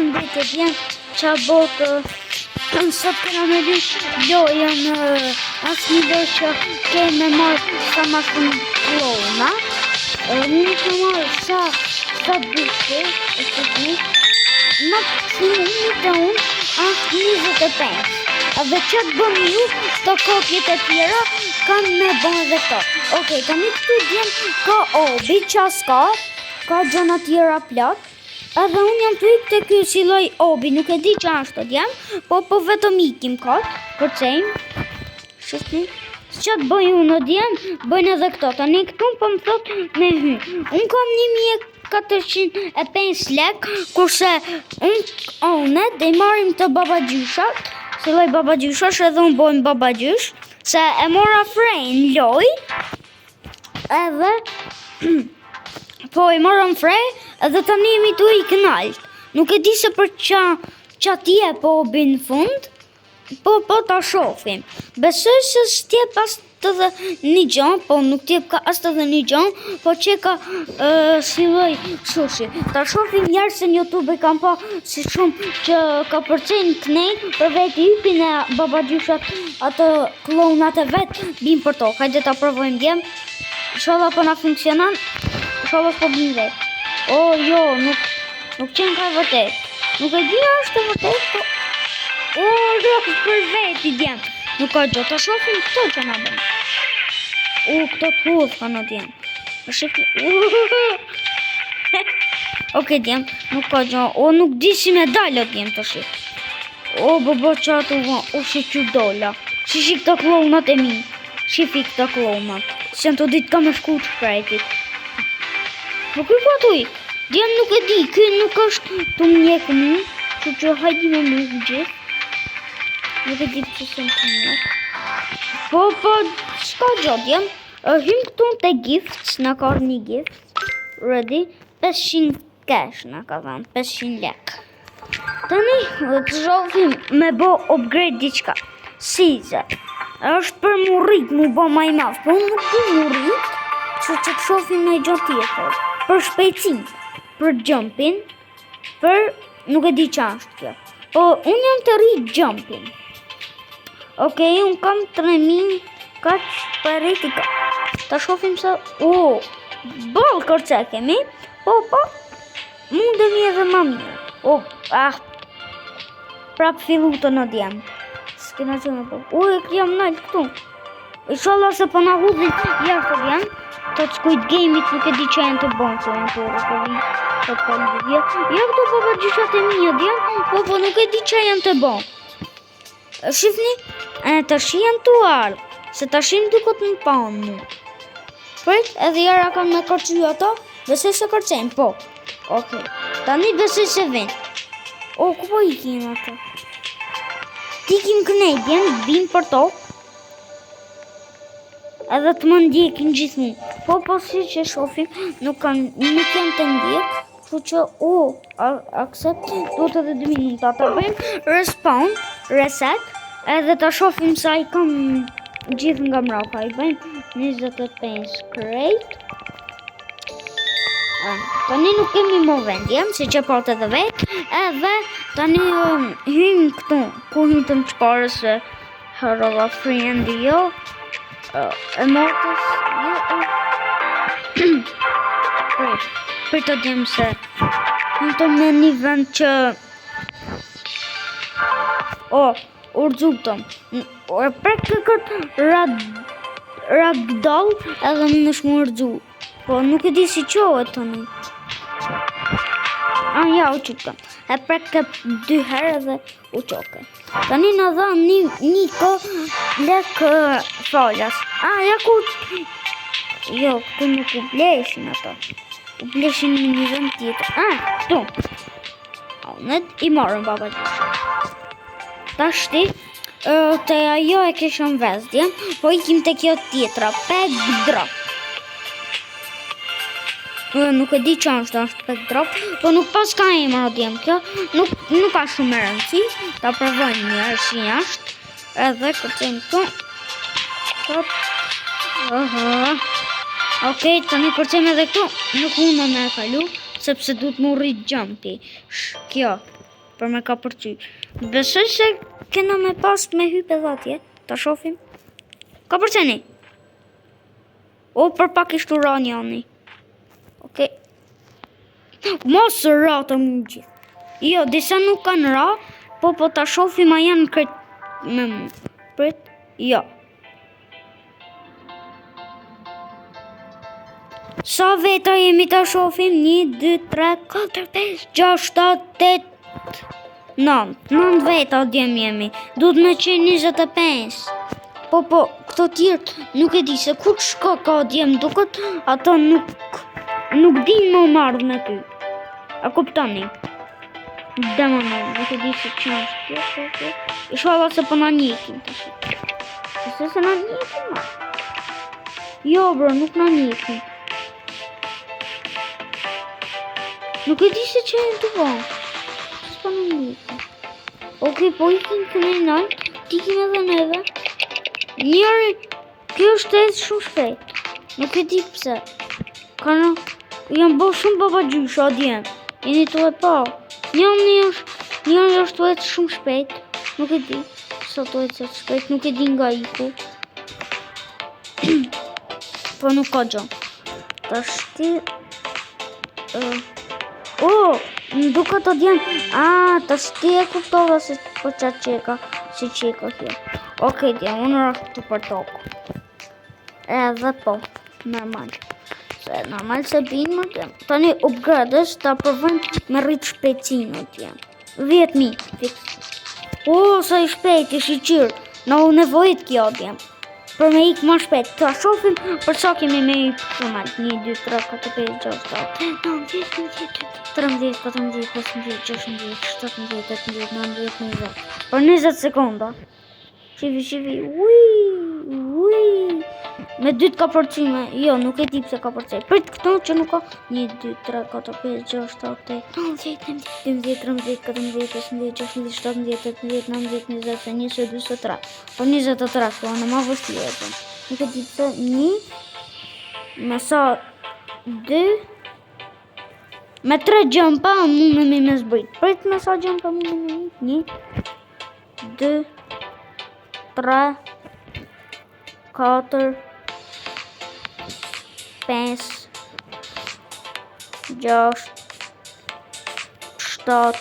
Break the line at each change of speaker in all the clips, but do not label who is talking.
përshëndetje djem, qa botë, sot këna me lysh lojën, asë një lojë që ke me marrë sa ma shumë klona, një të marrë sa duke, e të të maksimumit e unë është 25. Dhe që të bënë ju, të kopjet e tjera, kanë me bënë dhe këto. Okej, të një këtu djem ka obi, qas ka gjëna tjera plot. Edhe unë jam të ikë të kjo si loj obi, nuk e di që ashtë të djem, po vetëm ikim ka, kërcejmë. Shështni, që të bëjë unë në djem, bëjnë edhe këto. Të një këtu për më thot me hy. Unë kam 1405 lek, kurse unë dhe i marim të babagjyshat, se loj babagjyshash edhe unë bojmë babagjysh, se e mora frejnë loj, edhe, po i morëm frej, edhe të njemi të i kënalt. Nuk e di se për qa tje po bin fund, po ta shofim. Besoj se s'tje pas të dhe një gjon, po nuk tje ka as të dhe një gjon, po që ka si loj sushi. Ta shofim njerë se në YouTube i kam pa si shumë që ka përcen knejt, për vetë i hypin e babagjyshat atë klonat e vetë, bim për to. Hajde ta provojmë djem, sholla po na funksionan, sholla po bim vetë. O, jo, nuk qenë ka vërtet. Nuk e di është e vërtet, po... O, rëkës për vetë i djem. Nuk ka gjë, ta shofim këto që na bënë. O, këto të hudhë ka në djem. Oke djem, nuk ka gjë. O, nuk di si me dalë djem të shif. O, bëbo që atë uva, o shif që dolla. Shif këta klonat e mi. Shif i këta klonat. Se në të ditë ka me shku të shprejtit. Po kuj ka të ikë? Djem nuk e di, kuj nuk është të mjekë mu, që hajdi me mu gjithë. Nuk e di që se më të mjekë. Po, s'ka gjot djem. Hym këtu të gifts, në ka një gift. Ready? 500 cash në ka dhanë, 500 lek. Tani, të zhofim me bo upgrade diqka. Size. është për mu rrit, mu bo ma i maf. Po nuk ti mu rrit, që të shofim në i gjotë tjetër. Për shpejtësim, për jumpin, për nuk e di që është kjo. Po unë jam të rrit jumpin. Okej, unë kam 3000 kaq për rriti ka. Ta shofim se, bol kërce kemi, po, mundemi edhe ma mirë. Prap fillu të në djemë. S'kena që me po. E jam nalë këtu. Inshallah se po na hudhin jashtë të djemë. Të Squid Game-it nuk e di që janë të bonë, që janë të rëkovi. Ja këto babagjyshat e mija djemë, po nuk e di që janë të bonë. Shifni, të shi janë të ardhë, se të shi në dukot në panë mu. Prit, edhe jara kam me kërcuj ato, besoj se kërcejmë, po. Okej, tani besoj se vend. Ku po i kim ato? Ti kim kënejtjen, bim për to. Edhe të më ndjekin gjithmu. Po si që shofim, nuk jam të ndjek. Kështu që, accept, duhet edhe 2 minuta të bëjmë. Respawn, reset, edhe të shofim sa i kam gjithë nga mrapa. I bëjmë 25 crate. Tani nuk kemi më vendjem, si që pot edhe vetë, edhe tani hymë këtu, ku hymë të më qëpare se herova friendi jo, emotës, jo, për të djemë se hymë të me një vend që, urdzutëm, prek të këtë ragdoll edhe më nëshmë urdzu. Po nuk e di si qohet të një. Ja, u qukëm. E preke 2 herë dhe u qoke. Tani në dha një ko lek faljas. Ja ku... Jo, këtu nuk u bleshin ato. U bleshin në një vend tjetër. Tu. Unet i marën babagjyshat. Ta shti, të ajo e keshën vezdje, po ikim të kjo tjetra, peg drop. Nuk e di që është pek drop, po nuk pas ka e më rëdjem kjo, nuk ka shumë e rëndësi, ta provojnë njërë si jashtë, edhe kërcejmë këtu, okej, tani kërcejmë edhe këtu, nuk mundë me e kalu, sepse du të mu rritë jumpi, kjo, për me ka përqy. Besoj se kena me pas me hype dhe atje, ta shofim. Ka përqeni? O, për pak ishtu ra njani. Okej. Mos ra të më gjithë. Jo, disa nuk kanë ra, po ta shofim a janë kret me mu. Prit, jo. Sa veta jemi ta shofim? 1, 2, 3, 4, 5, 6, 7, 8, 9. 9 veta djem jemi. Duhet me qenë 25. Po, këto tjertë nuk e di se ku të shka ka djem duket, ata nuk din më marrë me ty. A kuptoni? Dema me, nuk e di se që është kjo. Ishala se po na njekin të shi. Se na njekin ma. Jo, bro, nuk na njekin. Nuk e di se që e në të bënë. S'pa në njekin. Okej, po ikin këne nalë, tikim edhe neve. Njëri, kjo është edhe shumë shpejt. Nuk e di pse. Kana, jam bo shumë baba gjysha djemë. Jeni të e pa. Njëri është të e shumë shpejt. Nuk e di. Sa të e shpejt, nuk e di nga iku. Po nuk ka gjënë. Ta shti... më duka të djemë. Ta shti e kuptova se po qatë qeka. Si qeka kjo. Okej, djemë, unë rashtë të për tokë. Edhe po, normal. Se normal se binë më djemë. Tani upgrades ta provojmë me rritë shpejtësinë djemë. 10.000. Sa i shpejt, i shiqyrë. Na u nevojit kjo djemë. Për me ikë ma shpejt. Ta shofim për sa kemi me ikë normal. 1, 2, 3, 4, 5, 6, 7, 9, 10, 13, 14, 15, 16, 17, 18, 19, 20. Për 20 sekonda. Shivi, me 2 ka përcime, jo, nuk e di pse ka përcime. Prit këto që nuk ka 1, 2, 3, 4, 5, 6, 7, 8, 9, 10, 11, 12, 13, 14, 15, 16, 17, 18, 19, 20, 21, 23. Po 23, po në ma vështirë. Nuk e di pse 1, me sa 2, me 3 gjëmpa mune me zbrit. Prit me sa gjëmpa mune me 1, 2, 3, 4, 5, 6, 7,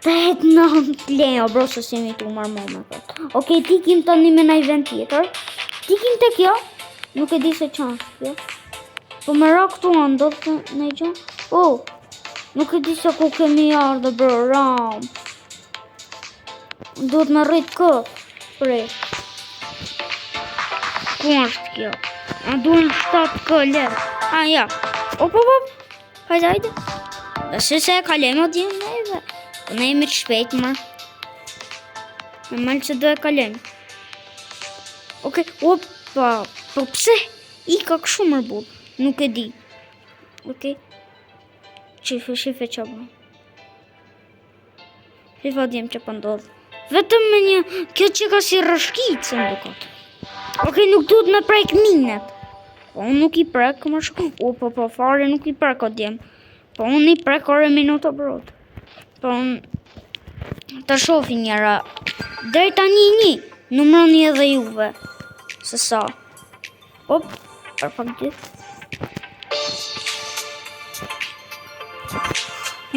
8, 9, lejo, bro, se si mi tu marrë më me këtë. Okej, tikim të një me na event tjetër. Tikim të kjo, nuk e di se që është kjo. Po me ra këtu ndodhë të në gjë. Nuk e di se ku kemi ardhe, bro, ram. Duhet me rritë këtë, prej. Ku është kjo? A duhen 7 këlle. Ja. Op. Hajde. Dhe se e kalem o djemë neve. Po ne jemi të shpejt, ma. Me malë që do e kalem. Okej, opa. Po pse? I ka këshu mërbur. Nuk e di. Okej. Shife që bë. Shifa djemë që pëndodhë. Vetëm me një, kjo që ka si rëshkit se më dukat. Okej, nuk duhet me prejk minet. Po unë nuk i prek, më shku. Po, fare nuk i prek o djem. Po unë i prek ore minuta brot. Po unë të shofi njëra. Drejta një, numroni edhe juve. Se sa. Op, për pak gjithë.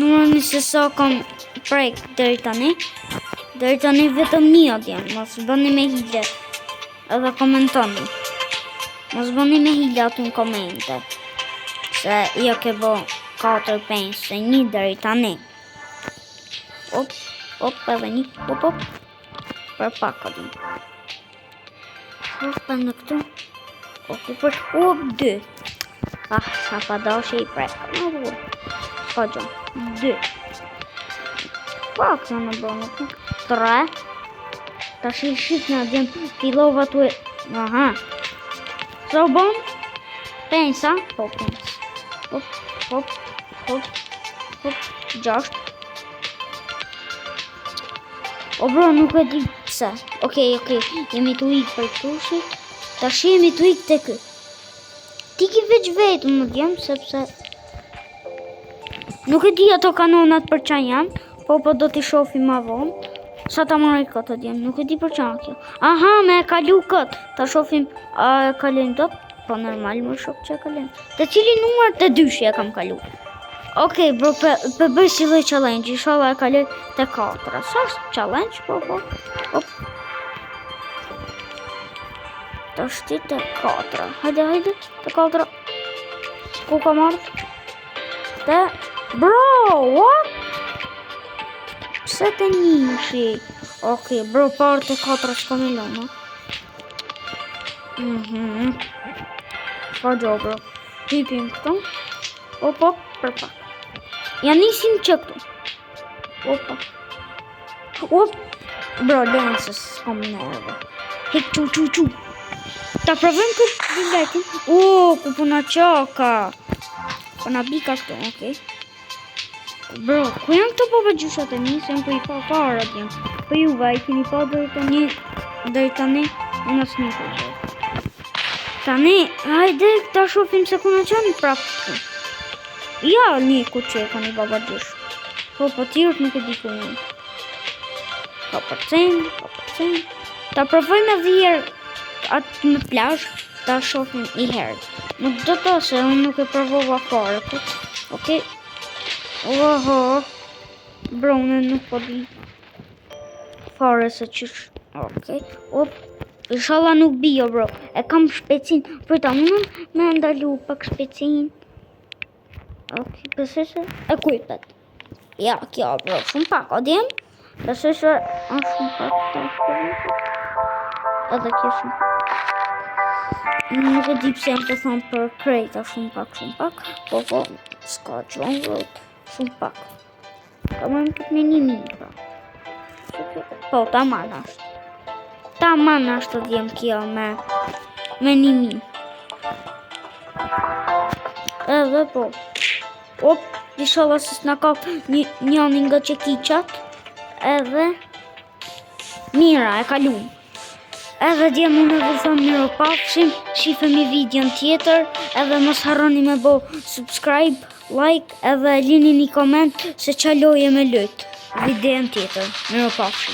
Numroni se sa kam prejk drejta një. Deri tani vetëm një atjem, mos bëni me hile. Edhe komentoni. Mos bëni me hile aty në komente. Se jo ke bo 4, 5, se 1 deri tani. Op, edhe një, op. Për pak aty. Op, në këtu. Op, 2. Sa pa dashe i prek. Ka gjo, 2. Pak sa në bënë të 3. Ta shit në djem filova të e... Aha. Sa u bënë? 5, sa? Po, 5. Hop. 6. O bro, nuk e di pse. Okej. Jemi të ikë për tushit. Ta jemi të ikë të kë. Ti ki veç vetë më djem, sepse... Nuk e di ato kanonat për çan janë, po do t'i shohim më vonë. Sa ta marrë këtë djem, nuk e di për çan kjo. Aha, me e kalu kët. Ta shohim a e kalojmë dot. Po normal më shoh që e kalojmë. Te cili numër te dyshi e kam kalu. Okej, bro, për bëj si lloj challenge, inshallah e kaloj te 4. Sa është challenge, po. Hop. Ta shti te 4. Hajde, te 4. Ku ka marrë? Te... Bro, what? Pse te nishi? Okej, bro, parë te 4 shko milona. Ka gjo, bro. Hipim këtu. Opa, për pak. Ja nisim që këtu. Opa. Bro, lensës, s'kom nerve. Hek, qu. Ta provojmë këtë biletin. Ku puna qaka. Puna bika këtu, okej. Bro, ku janë këto popa gjyshat e mi, se më po i pa para t'jem. Po juve, i keni pa deri tani, unë as një këtë. Tani, hajde, ta shofim se kuna qenë prapë këtu. Ja, një ku që e ka një baba gjysh. Po tjërët nuk e di ku një. Po përcen. Ta provojmë dhjerë atë në plash, ta shofim i herë. Nuk do të se unë nuk e provova fare, okej. Oho, bro, unë nuk po di fare se qysh, okej, inshallah nuk bio, bro, e kam shpecin, përta mundën me ndalu pak shpecin, okej, besoj se e kujtet, ja, kjo, bro, shumë pak, o djem, besoj se është shumë pak, edhe kjo shumë pak, nuk e di pse jam të thonë për krejta shumë pak, po, s'ka gjon, bro, shumë pak. Ka mëjmë këtë me 1.000, bro. Po, ta manë ashtë. Ta manë ashtë të djemë kjo me 1.000. Edhe po. Inshallah se s'na ka njëni nga që kiqat. Edhe mira, e kalum. Edhe djemë unë edhe thëmë miro pafshim, shifemi videon tjetër, edhe mos harroni me bo subscribe, like, edhe lini një koment se qa loje me lujt videon tjetër. Miro pafshim.